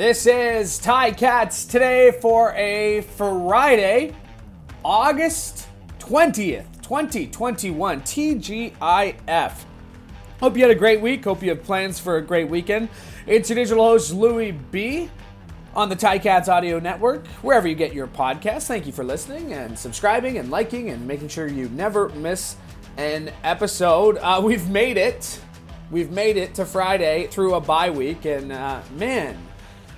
This is Ticats today for a Friday, August 20th, 2021, TGIF. Hope you had a great week. Hope you have plans for a great weekend. It's your digital host, Louie B, on the Ticats audio network, wherever you get your podcasts. Thank you for listening and subscribing and liking and making sure you never miss an episode. We've made it. We've made it to Friday through a bye week, and man,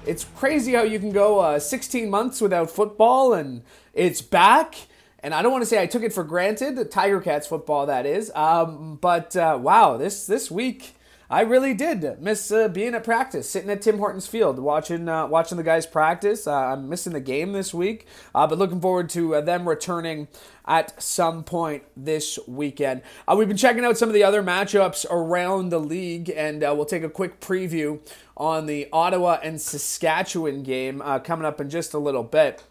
it's crazy how you can go 16 months without football, and it's back. And I don't want to say I took it for granted, the Tiger Cats football, that is. But wow, this week I really did miss being at practice, sitting at Tim Hortons Field, watching the guys practice. I'm missing the game this week, but looking forward to them returning at some point this weekend. We've been checking out some of the other matchups around the league, and we'll take a quick preview on the Ottawa and Saskatchewan game coming up in just a little bit.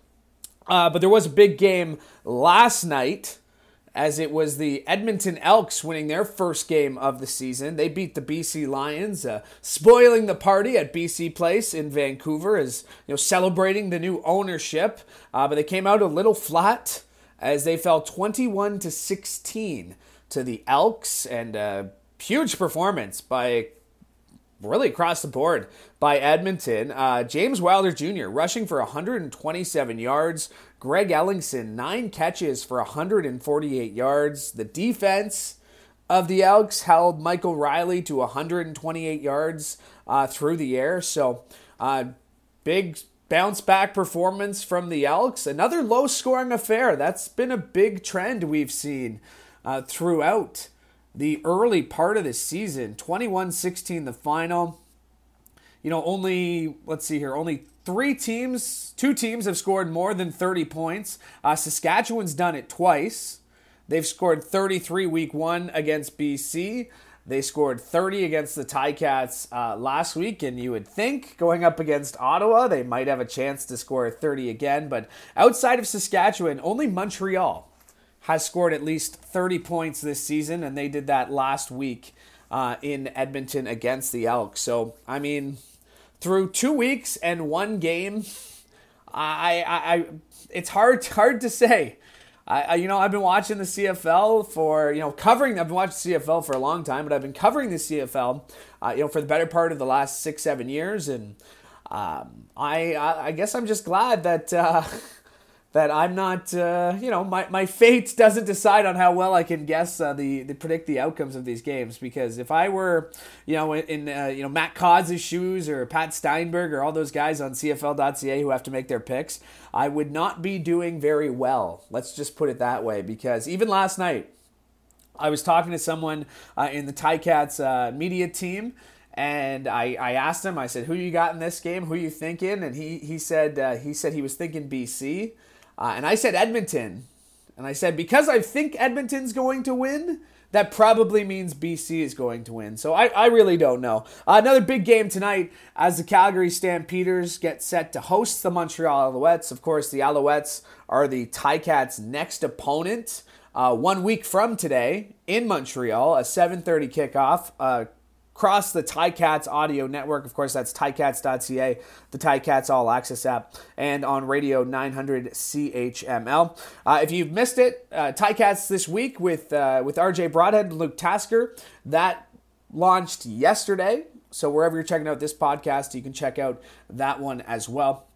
But there was a big game last night, as it was the Edmonton Elks winning their first game of the season. They beat the BC Lions, spoiling the party at BC Place in Vancouver, as celebrating the new ownership. But they came out a little flat as they fell 21-16 to the Elks, and a huge performance by really across the board by Edmonton. James Wilder Jr. rushing for 127 yards. Greg Ellingson, 9 catches for 148 yards. The defense of the Elks held Michael Riley to 128 yards through the air. So big bounce back performance from the Elks. Another low scoring affair. That's been a big trend we've seen throughout the early part of the season. 21-16 the final. Only two teams have scored more than 30 points. Saskatchewan's done it twice. They've scored 33 week 1 against BC. They scored 30 against the Ticats last week, and you would think going up against Ottawa, they might have a chance to score 30 again. But outside of Saskatchewan, only Montreal has scored at least 30 points this season, and they did that last week in Edmonton against the Elks. So, I mean, through 2 weeks and 1 game, it's hard to say. I've been watching the CFL for, I've been watching CFL for a long time, but I've been covering the CFL, for the better part of the last 6-7 years, and I guess I'm just glad that that I'm not, my fate doesn't decide on how well I can guess predict the outcomes of these games. Because if I were, in Matt Cozz's shoes or Pat Steinberg or all those guys on CFL.ca who have to make their picks, I would not be doing very well. Let's just put it that way. Because even last night, I was talking to someone in the Ticats media team, and I asked him, I said, who you got in this game? Who you thinking? And he said he was thinking BC. And I said Edmonton. And I said, because I think Edmonton's going to win, that probably means BC is going to win. So I really don't know. Another big game tonight as the Calgary Stampeders get set to host the Montreal Alouettes. Of course, the Alouettes are the Ticats' next opponent 1 week from today in Montreal, a 7:30 kickoff. Across the Ticats audio network. Of course, that's ticats.ca, the Ticats All Access app, and on Radio 900 CHML. If you've missed it, Ticats this week with RJ Broadhead and Luke Tasker, that launched yesterday. So wherever you're checking out this podcast, you can check out that one as well.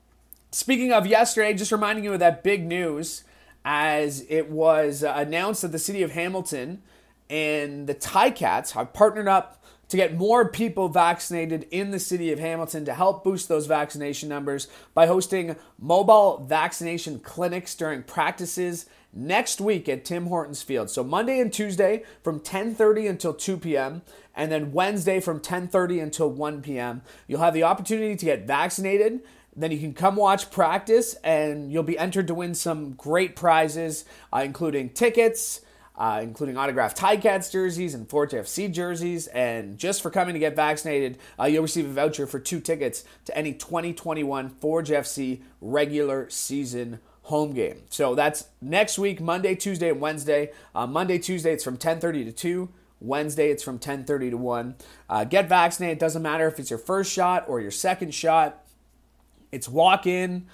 Speaking of yesterday, just reminding you of that big news, as it was announced that the city of Hamilton and the Ticats have partnered up to get more people vaccinated in the city of Hamilton to help boost those vaccination numbers by hosting mobile vaccination clinics during practices next week at Tim Hortons Field. So Monday and Tuesday from 10:30 until 2 p.m. and then Wednesday from 10:30 until 1 p.m. You'll have the opportunity to get vaccinated. Then you can come watch practice, and you'll be entered to win some great prizes, including tickets, including autographed Ticats jerseys and Forte FC jerseys. And just for coming to get vaccinated, you'll receive a voucher for 2 tickets to any 2021 Forge FC regular season home game. So that's next week, Monday, Tuesday, and Wednesday. Monday, Tuesday, it's from 10:30 to 2. Wednesday, it's from 10:30 to 1. Get vaccinated. It doesn't matter if it's your first shot or your second shot. It's walk in,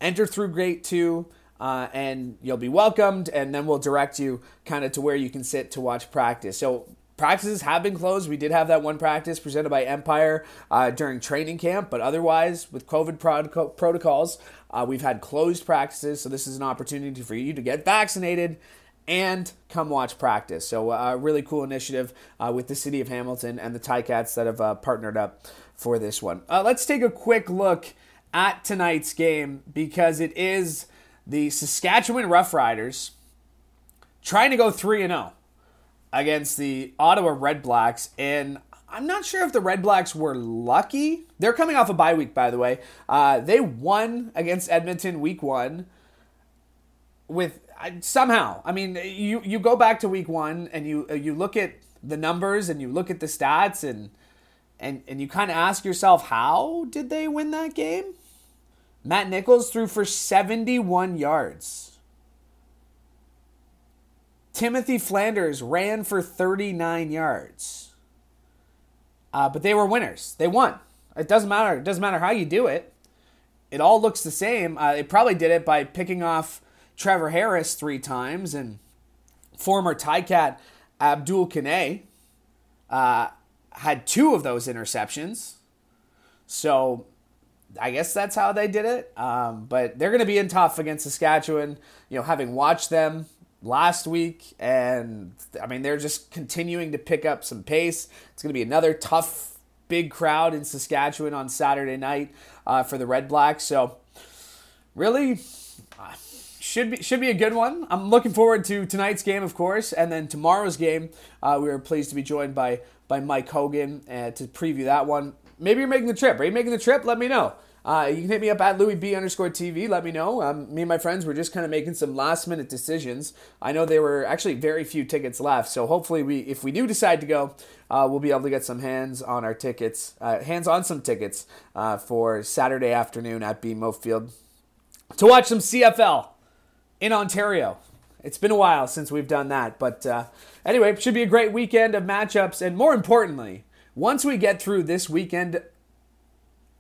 enter through gate 2, and you'll be welcomed, and then we'll direct you kind of to where you can sit to watch practice. So practices have been closed. We did have that one practice presented by Empire during training camp, but otherwise, with COVID protocols, we've had closed practices, so this is an opportunity for you to get vaccinated and come watch practice. So a really cool initiative with the City of Hamilton and the Ticats that have partnered up for this one. Let's take a quick look at tonight's game, because it is the Saskatchewan Roughriders trying to go 3-0 against the Ottawa Red Blacks, and I'm not sure if the Red Blacks were lucky. They're coming off a bye week, by the way. They won against Edmonton week 1 with somehow. I mean, you go back to week 1 and you look at the numbers and you look at the stats and you kind of ask yourself, how did they win that game? Matt Nichols threw for 71 yards. Timothy Flanders ran for 39 yards. But they were winners. They won. It doesn't matter. It doesn't matter how you do it. It all looks the same. They probably did it by picking off Trevor Harris 3 times, and former Ticat Abdul Kane had 2 of those interceptions. So I guess that's how they did it. But they're going to be in tough against Saskatchewan, having watched them last week. And, I mean, they're just continuing to pick up some pace. It's going to be another tough, big crowd in Saskatchewan on Saturday night for the Red Blacks. So, really, should be a good one. I'm looking forward to tonight's game, of course. And then tomorrow's game, we were pleased to be joined by Mike Hogan to preview that one. Maybe you're making the trip. Are you making the trip? Let me know. You can hit me up at Louie B _TV. Let me know. Me and my friends were just kind of making some last minute decisions. I know there were actually very few tickets left. So hopefully if we do decide to go, we'll be able to get some hands on some tickets for Saturday afternoon at BMO Field to watch some CFL in Ontario. It's been a while since we've done that. But anyway, it should be a great weekend of matchups. And more importantly, once we get through this weekend,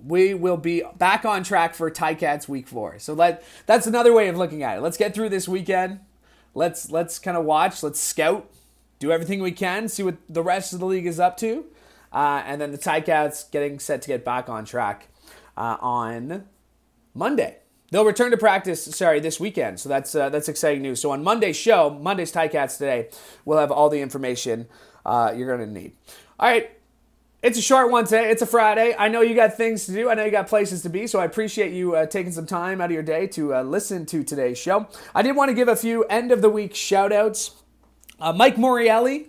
we will be back on track for Ticats week 4. So that's another way of looking at it. Let's get through this weekend. Let's kind of watch. Let's scout. Do everything we can. See what the rest of the league is up to. And then the Ticats getting set to get back on track on Monday. They'll return to practice, this weekend. So that's exciting news. So on Monday's Ticats today, we'll have all the information you're going to need. All right. It's a short one today. It's a Friday. I know you got things to do. I know you got places to be. So I appreciate you taking some time out of your day to listen to today's show. I did want to give a few end-of-the-week shout-outs. Mike Morreale,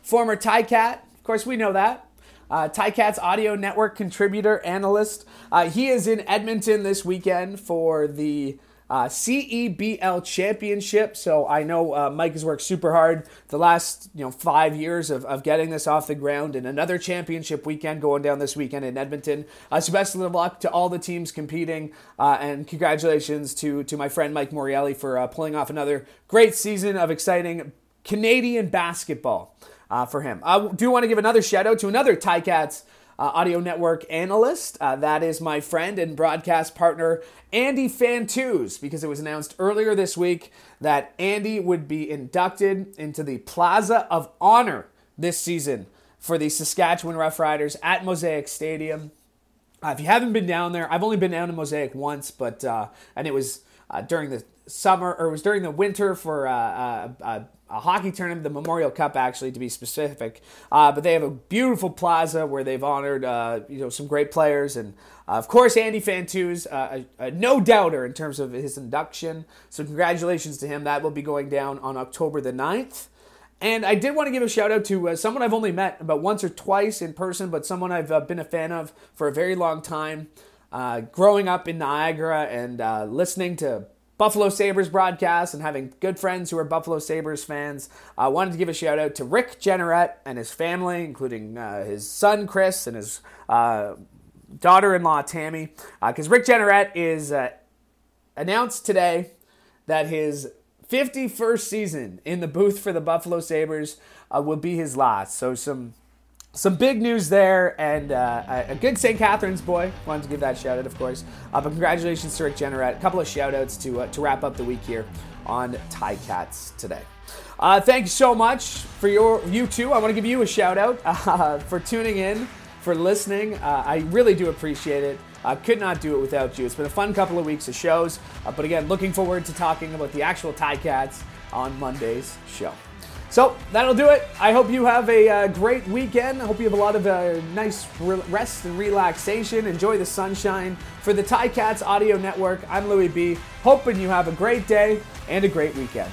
former Ticat. Of course, we know that. Ticats Audio Network contributor, analyst. He is in Edmonton this weekend for the CEBL Championship. So I know Mike has worked super hard the last 5 years of getting this off the ground, and another championship weekend going down this weekend in Edmonton. So best of luck to all the teams competing, and congratulations to my friend Mike Morreale for pulling off another great season of exciting Canadian basketball for him. I do want to give another shout out to another Ticats Audio Network analyst. That is my friend and broadcast partner, Andy Fantuz, because it was announced earlier this week that Andy would be inducted into the Plaza of Honor this season for the Saskatchewan Roughriders at Mosaic Stadium. If you haven't been down there, I've only been down to Mosaic once, but and it was during the summer, or it was during the winter for a hockey tournament, the Memorial Cup, actually, to be specific. But they have a beautiful plaza where they've honored some great players, and of course Andy Fantuz, a no doubter in terms of his induction. So congratulations to him. That will be going down on October the 9th. And I did want to give a shout out to someone I've only met about once or twice in person, but someone I've been a fan of for a very long time. Growing up in Niagara and listening to Buffalo Sabres broadcasts and having good friends who are Buffalo Sabres fans, I wanted to give a shout out to Rick Jenneret and his family, including his son Chris and his daughter-in-law Tammy, because Rick Jenneret is announced today that his 51st season in the booth for the Buffalo Sabres will be his last. So some some big news there, and a good St. Catharines boy. Wanted to give that shout out, of course. But congratulations to Rick Jennerat. A couple of shout outs to wrap up the week here on Ticats today. Thank you so much for you too. I want to give you a shout out for tuning in, for listening. I really do appreciate it. I could not do it without you. It's been a fun couple of weeks of shows. But again, looking forward to talking about the actual Ticats on Monday's show. So that'll do it. I hope you have a great weekend. I hope you have a lot of nice rest and relaxation. Enjoy the sunshine. For the Ticats Audio Network, I'm Louie B. Hoping you have a great day and a great weekend.